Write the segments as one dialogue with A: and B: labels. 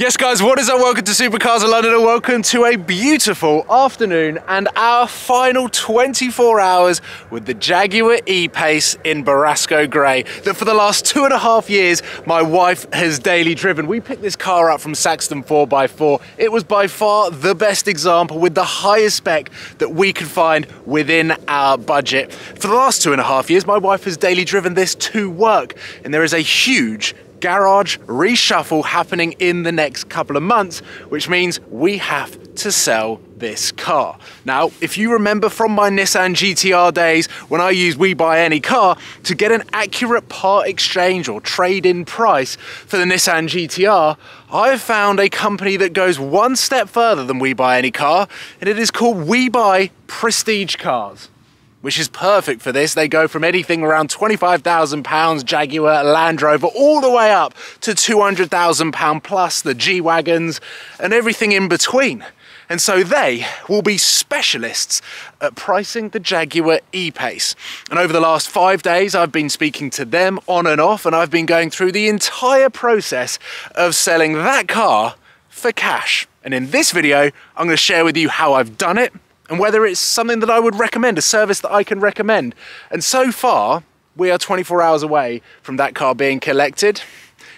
A: Yes guys, what is up? Welcome to Supercars of London and welcome to a beautiful afternoon and our final 24 hours with the Jaguar E-Pace in Barasco Grey that for the last 2.5 years my wife has daily driven. We picked this car up from Saxton 4x4. It was by far the best example with the highest spec that we could find within our budget. For the last 2.5 years my wife has daily driven this to work and there is a huge garage reshuffle happening in the next couple of months, which means we have to sell this car. Now, if you remember from my Nissan GTR days when I used We Buy Any Car to get an accurate part exchange or trade-in price for the Nissan GTR, I have found a company that goes one step further than We Buy Any Car, and it is called We Buy Prestige Cars, which is perfect for this. They go from anything around £25,000 Jaguar, Land Rover, all the way up to £200,000 plus, the G-Wagons and everything in between. And so they will be specialists at pricing the Jaguar E-Pace. And over the last 5 days, I've been speaking to them on and off, and I've been going through the entire process of selling that car for cash. And in this video, I'm going to share with you how I've done it, and whether it's something that I would recommend, a service that I can recommend. And so far, we are 24 hours away from that car being collected.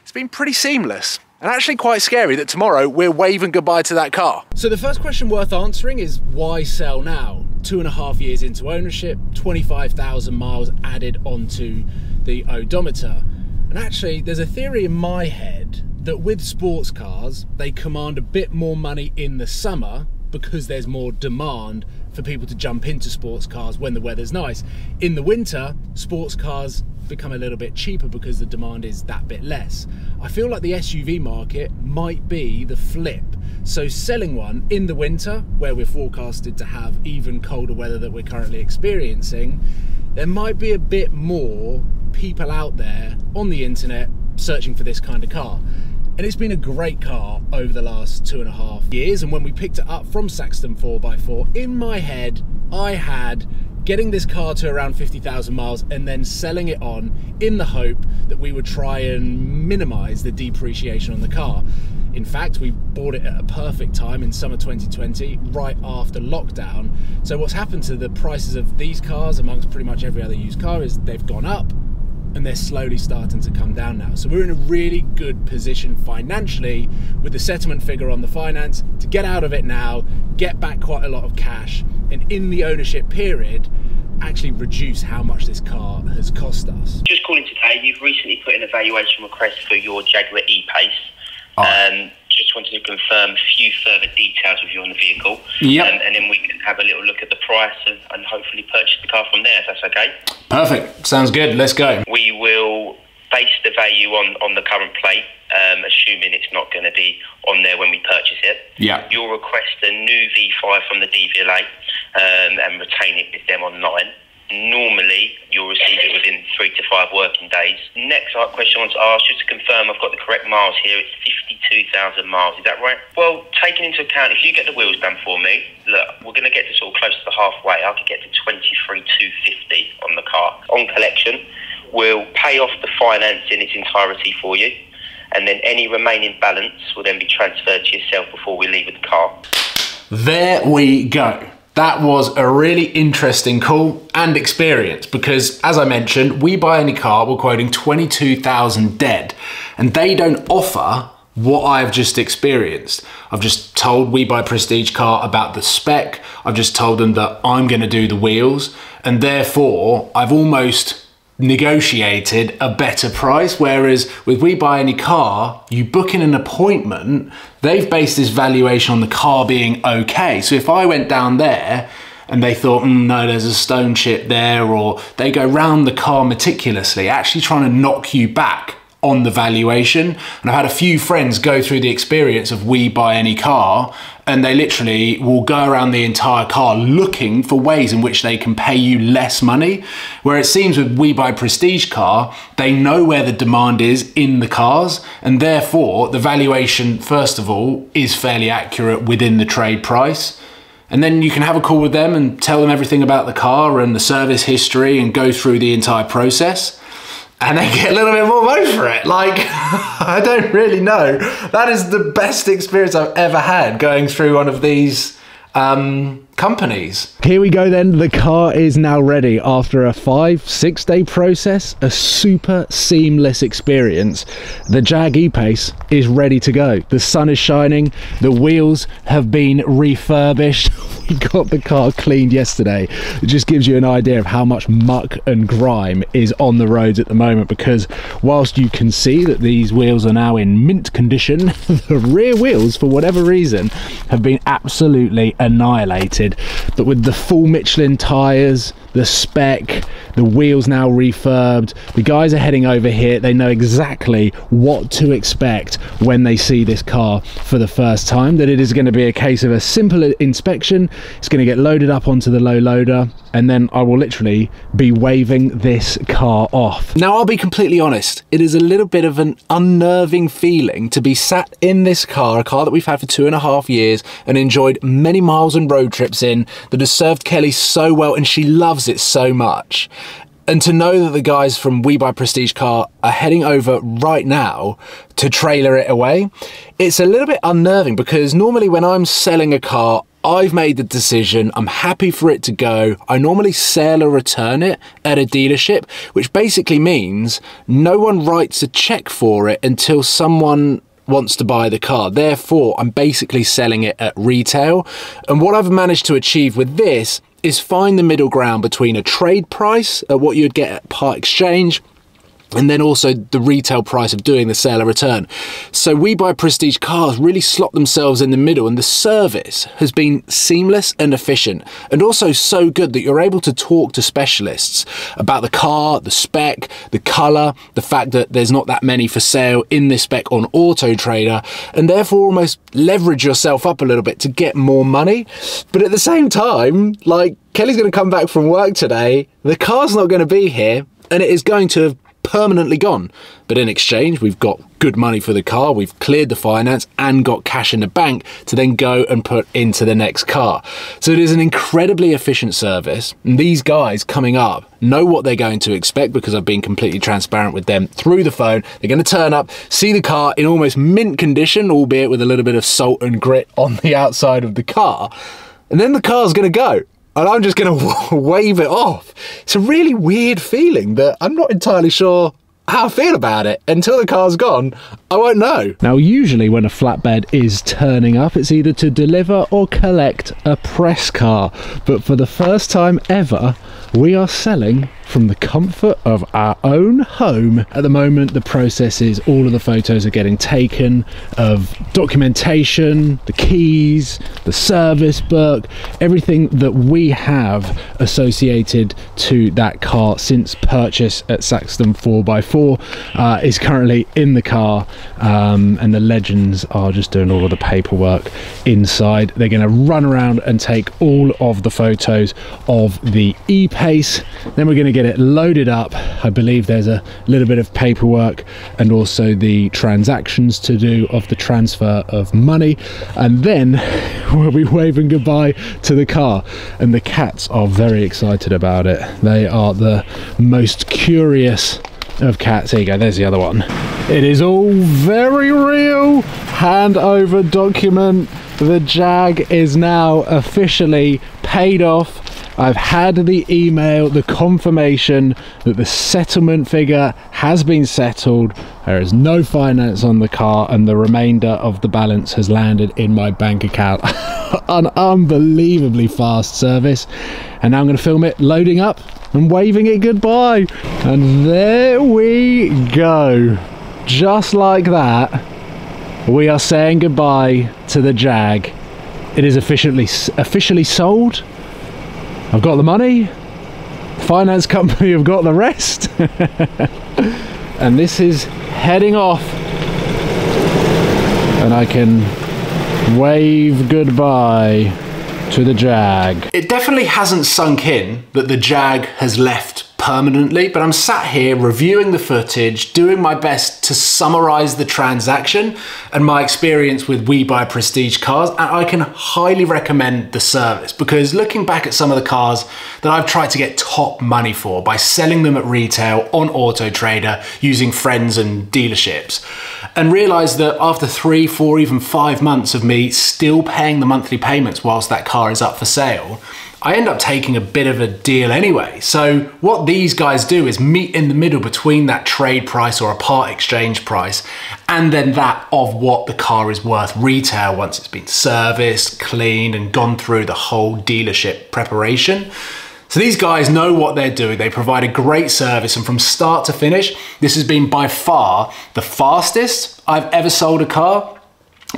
A: It's been pretty seamless and actually quite scary that tomorrow we're waving goodbye to that car. So the first question worth answering is why sell now? 2.5 years into ownership, 25,000 miles added onto the odometer. And actually, there's a theory in my head that with sports cars, they command a bit more money in the summer because there's more demand for people to jump into sports cars when the weather's nice. In the winter, sports cars become a little bit cheaper because the demand is that bit less. I feel like the SUV market might be the flip. So selling one in the winter, where we're forecasted to have even colder weather that we're currently experiencing, there might be a bit more people out there on the internet searching for this kind of car. And it's been a great car over the last 2.5 years. And when we picked it up from Saxton 4x4, in my head, I had getting this car to around 50,000 miles and then selling it on in the hope that we would try and minimize the depreciation on the car. In fact, we bought it at a perfect time in summer 2020, right after lockdown. So what's happened to the prices of these cars amongst pretty much every other used car is they've gone up, and they're slowly starting to come down now. So we're in a really good position financially with the settlement figure on the finance to get out of it now, get back quite a lot of cash, and in the ownership period, actually reduce how much this car has cost us. Just calling today, you've recently put in a valuation request for your Jaguar E-Pace. Just wanted to confirm a few further details with you on the vehicle. Yep. And then we can have a little look at the price and hopefully purchase the car from there, if that's okay. Perfect. Sounds good. Let's go. We will base the value on the current plate, assuming it's not going to be on there when we purchase it. Yeah. You'll request a new V5 from the DVLA and retain it with them online. Normally, you'll receive it within 3 to 5 working days. Next question I want to ask, just to confirm I've got the correct miles here, it's 52,000 miles, is that right? Well, taking into account, if you get the wheels done for me, look, we're going to get to sort of close to the halfway. I could get to 23,250 on the car. On collection, we'll pay off the finance in its entirety for you, and then any remaining balance will then be transferred to yourself before we leave with the car. There we go. That was a really interesting call and experience because, as I mentioned, We Buy Any Car, we're quoting 22,000 dead, and they don't offer what I've just experienced. I've just told We Buy Prestige Car about the spec. I've just told them that I'm going to do the wheels, and therefore I've almost negotiated a better price, whereas with We Buy Any Car, you book in an appointment, they've based this valuation on the car being okay. So if I went down there and they thought, no, there's a stone chip there, or they go round the car meticulously, actually trying to knock you back on the valuation. And I've had a few friends go through the experience of We Buy Any Car, and they literally will go around the entire car looking for ways in which they can pay you less money. Where it seems with We Buy Prestige Car, they know where the demand is in the cars, and therefore the valuation, first of all, is fairly accurate within the trade price. And then you can have a call with them and tell them everything about the car and the service history and go through the entire process. and then get a little bit more money for it. Like, I don't really know. That is the best experience I've ever had going through one of these companies. Here we go then. The car is now ready after a 5-6 day process, a super seamless experience. The Jag E-Pace is ready to go. The sun is shining, the wheels have been refurbished. We got the car cleaned yesterday. It just gives you an idea of how much muck and grime is on the roads at the moment, because whilst you can see that these wheels are now in mint condition, the rear wheels, for whatever reason, have been absolutely annihilated. But with the full Michelin tyres, the spec, the wheels now refurbed, the guys are heading over here. They know exactly what to expect when they see this car for the first time, that it is going to be a case of a simple inspection. It's going to get loaded up onto the low loader, and then I will literally be waving this car off. Now, I'll be completely honest, it is a little bit of an unnerving feeling to be sat in this car, a car that we've had for 2.5 years and enjoyed many miles and road trips in, that has served Kelly so well, and she loves it so much. And to know that the guys from We Buy Prestige Car are heading over right now to trailer it away, it's a little bit unnerving, because normally when I'm selling a car, I've made the decision, I'm happy for it to go. I normally sell or return it at a dealership, which basically means no one writes a check for it until someone wants to buy the car. Therefore, I'm basically selling it at retail. And what I've managed to achieve with this is find the middle ground between a trade price at what you'd get at part exchange, and then also the retail price of doing the sale or return. So We Buy Prestige Cars really slot themselves in the middle, and the service has been seamless and efficient, and also so good that you're able to talk to specialists about the car, the spec, the colour, the fact that there's not that many for sale in this spec on Auto Trader, and therefore almost leverage yourself up a little bit to get more money. But at the same time, like, Kelly's going to come back from work today, the car's not going to be here, and it is going to have permanently gone. But in exchange, we've got good money for the car, we've cleared the finance and got cash in the bank to then go and put into the next car. So it is an incredibly efficient service, and these guys coming up know what they're going to expect, because I've been completely transparent with them through the phone. They're going to turn up, see the car in almost mint condition, albeit with a little bit of salt and grit on the outside of the car, and then the car's going to go. And I'm just going to wave it off. It's a really weird feeling that I'm not entirely sure how I feel about it. Until the car's gone, I won't know. Now, usually when a flatbed is turning up, it's either to deliver or collect a press car. But for the first time ever, we are selling from the comfort of our own home. At the moment, the process is all of the photos are getting taken of documentation, the keys, the service book, everything that we have associated to that car since purchase at Saxton 4x4 is currently in the car, and the legends are just doing all of the paperwork inside. They're going to run around and take all of the photos of the E-Pace. Then we're going to get it loaded up. I believe there's a little bit of paperwork and also the transactions to do of the transfer of money, and then we'll be waving goodbye to the car. And the cats are very excited about it. They are the most curious of cats. There you go, there's the other one. It is all very real. Handover document. The Jag is now officially paid off. I've had the email, the confirmation that the settlement figure has been settled. There is no finance on the car, and the remainder of the balance has landed in my bank account. An unbelievably fast service. And now I'm going to film it loading up and waving it goodbye. And there we go. Just like that, we are saying goodbye to the Jag. It is officially sold. I've got the money, finance company have got the rest, and this is heading off, and I can wave goodbye to the Jag. It definitely hasn't sunk in that the Jag has left permanently, but I'm sat here reviewing the footage, doing my best to summarize the transaction and my experience with We Buy Prestige cars, and I can highly recommend the service because looking back at some of the cars that I've tried to get top money for by selling them at retail on Auto Trader using friends and dealerships, and realized that after 3, 4, even 5 months of me still paying the monthly payments whilst that car is up for sale, I end up taking a bit of a deal anyway. So what these guys do is meet in the middle between that trade price or a part exchange price and then that of what the car is worth retail once it's been serviced, cleaned, and gone through the whole dealership preparation. So these guys know what they're doing. They provide a great service, and from start to finish, this has been by far the fastest I've ever sold a car,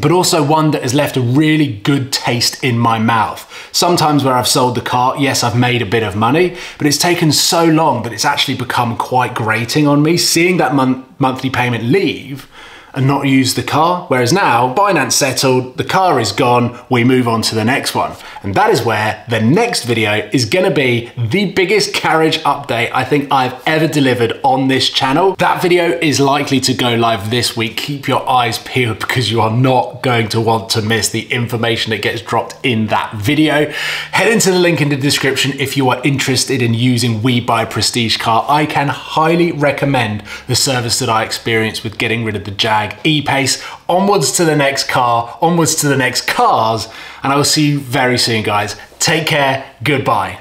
A: but also one that has left a really good taste in my mouth. Sometimes where I've sold the car, yes, I've made a bit of money, but it's taken so long that it's actually become quite grating on me, seeing that monthly payment leave and not use the car. Whereas now, finance settled, the car is gone, we move on to the next one. And that is where the next video is gonna be the biggest garage update I think I've ever delivered on this channel. That video is likely to go live this week. Keep your eyes peeled because you are not going to want to miss the information that gets dropped in that video. Head into the link in the description if you are interested in using We Buy Prestige car. I can highly recommend the service that I experienced with getting rid of the Jaguar E-Pace. Onwards to the next car, onwards to the next cars, and I will see you very soon, guys. Take care, goodbye.